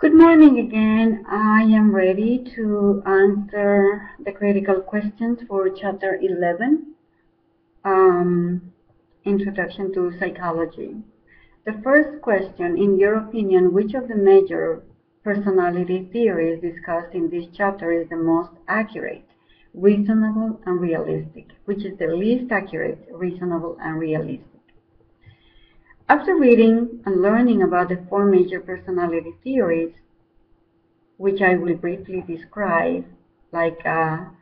Good morning again. I am ready to answer the critical questions for Chapter 11, Introduction to Psychology. The first question, in your opinion, which of the major personality theories discussed in this chapter is the most accurate, reasonable, and realistic? Which is the least accurate, reasonable, and realistic? After reading and learning about the four major personality theories, which I will briefly describe, like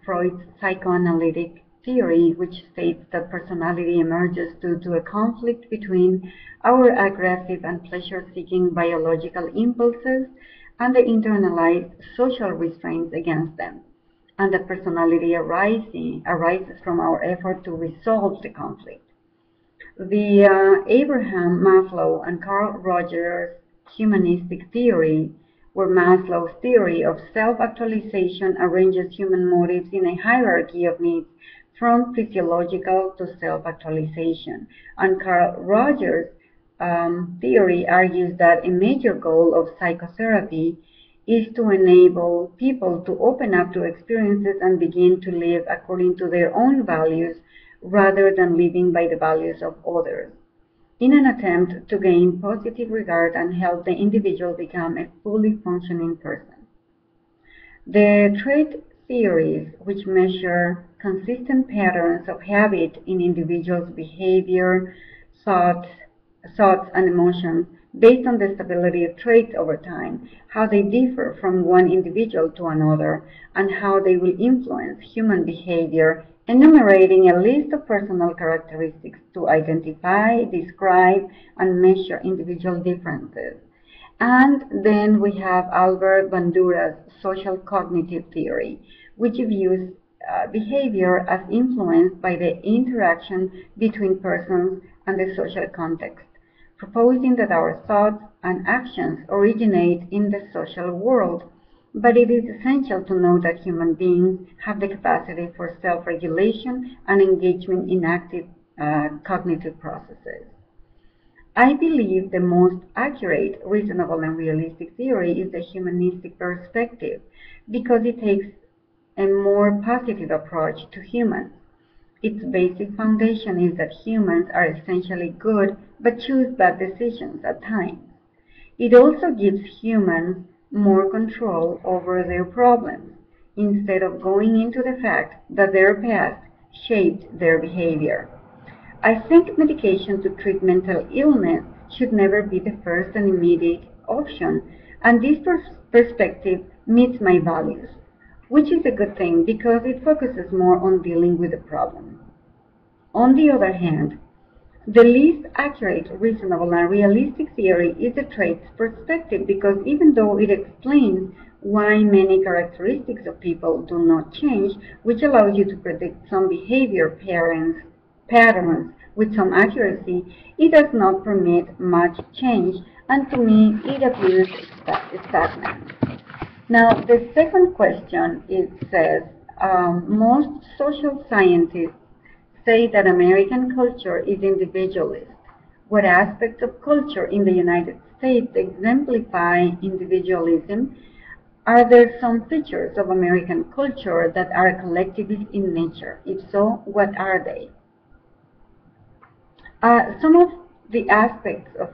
Freud's psychoanalytic theory, which states that personality emerges due to a conflict between our aggressive and pleasure-seeking biological impulses and the internalized social restraints against them, and that personality arises from our effort to resolve the conflict. The Abraham Maslow and Carl Rogers humanistic theory, where Maslow's theory of self-actualization arranges human motives in a hierarchy of needs from physiological to self-actualization. And Carl Rogers' theory argues that a major goal of psychotherapy is to enable people to open up to experiences and begin to live according to their own values rather than living by the values of others, in an attempt to gain positive regard and help the individual become a fully functioning person. The trait theories, which measure consistent patterns of habit in individuals' behavior, thoughts, and emotions based on the stability of traits over time, how they differ from one individual to another, and how they will influence human behavior, enumerating a list of personal characteristics to identify, describe, and measure individual differences. And then we have Albert Bandura's social cognitive theory, which views behavior as influenced by the interaction between persons and the social context, proposing that our thoughts and actions originate in the social world. But it is essential to know that human beings have the capacity for self-regulation and engagement in active cognitive processes. I believe the most accurate, reasonable, and realistic theory is the humanistic perspective, because it takes a more positive approach to humans. Its basic foundation is that humans are essentially good but choose bad decisions at times. It also gives humans more control over their problems, instead of going into the fact that their past shaped their behavior. I think medication to treat mental illness should never be the first and immediate option, and this perspective meets my values, which is a good thing because it focuses more on dealing with the problem. On the other hand, the least accurate, reasonable, and realistic theory is the traits perspective, because even though it explains why many characteristics of people do not change, which allows you to predict some behavior patterns with some accuracy, it does not permit much change, and to me it appears stagnant. Now, the second question, it says, most social scientists say that American culture is individualist. What aspects of culture in the United States exemplify individualism? Are there some features of American culture that are collectivist in nature? If so, what are they? Some of the aspects of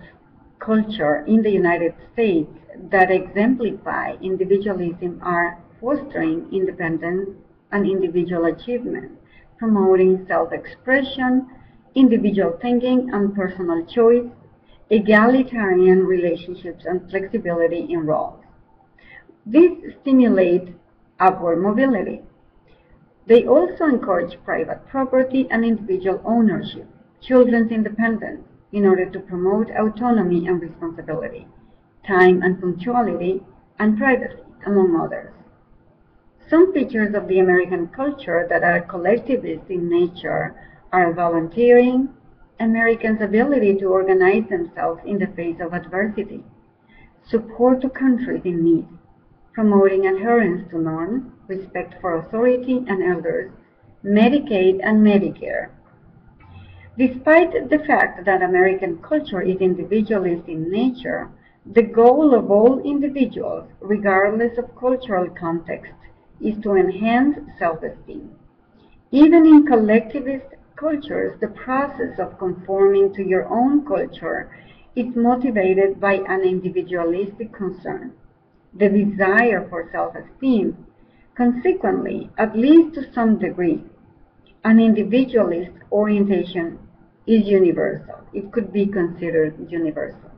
culture in the United States that exemplify individualism are fostering independence and individual achievement, promoting self-expression, individual thinking and personal choice, egalitarian relationships, and flexibility in roles. These stimulate upward mobility. They also encourage private property and individual ownership, children's independence, in order to promote autonomy and responsibility, time and punctuality, and privacy, among others. Some features of the American culture that are collectivist in nature are volunteering, Americans' ability to organize themselves in the face of adversity, support to countries in need, promoting adherence to norms, respect for authority and elders, Medicaid and Medicare. Despite the fact that American culture is individualist in nature, The goal of all individuals, regardless of cultural context, is to enhance self-esteem. Even in collectivist cultures, the process of conforming to your own culture is motivated by an individualistic concern, the desire for self-esteem. Consequently, at least to some degree, an individualist orientation is universal. It could be considered universal.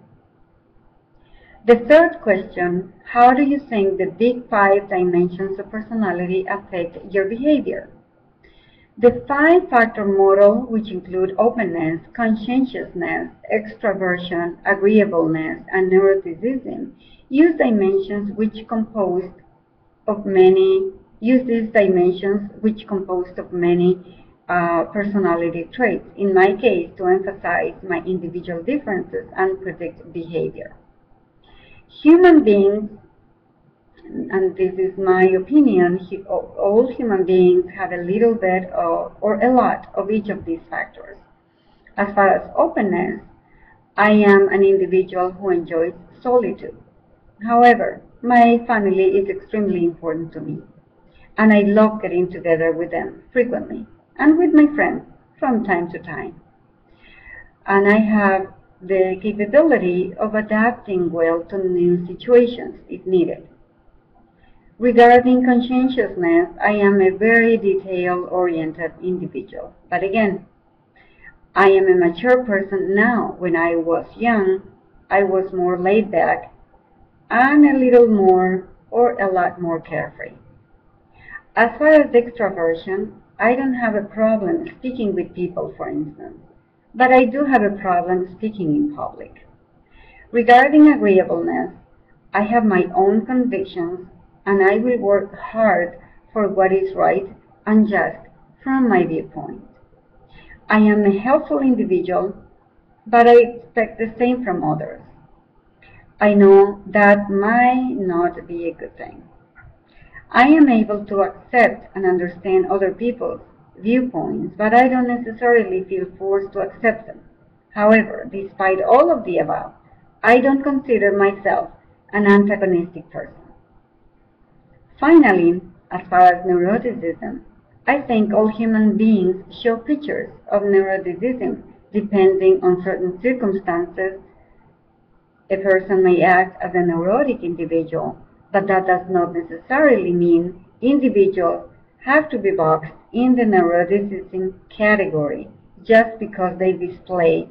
The third question, how do you think the big 5 dimensions of personality affect your behavior? The 5-factor model, which include openness, conscientiousness, extraversion, agreeableness, and neuroticism, use these dimensions which composed of many personality traits, in my case, to emphasize my individual differences and predict behavior. Human beings, and this is my opinion, all human beings have a little bit or a lot of each of these factors. As far as openness, I am an individual who enjoys solitude. However, my family is extremely important to me, and I love getting together with them frequently, and with my friends from time to time. And I have the capability of adapting well to new situations if needed. Regarding conscientiousness, I am a very detail-oriented individual. But again, I am a mature person now. When I was young, I was more laid back and a little more or a lot more carefree. As far as extraversion, I don't have a problem speaking with people, for instance, but I do have a problem speaking in public. Regarding agreeableness, I have my own convictions, and I will work hard for what is right and just from my viewpoint. I am a helpful individual, but I expect the same from others. I know that might not be a good thing. I am able to accept and understand other people's viewpoints, but I don't necessarily feel forced to accept them. However, despite all of the above, I don't consider myself an antagonistic person. Finally, as far as neuroticism, I think all human beings show features of neuroticism depending on certain circumstances. A person may act as a neurotic individual, but that does not necessarily mean individuals have to be boxed in the neuroticism category just because they display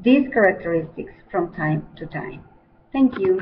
these characteristics from time to time. Thank you.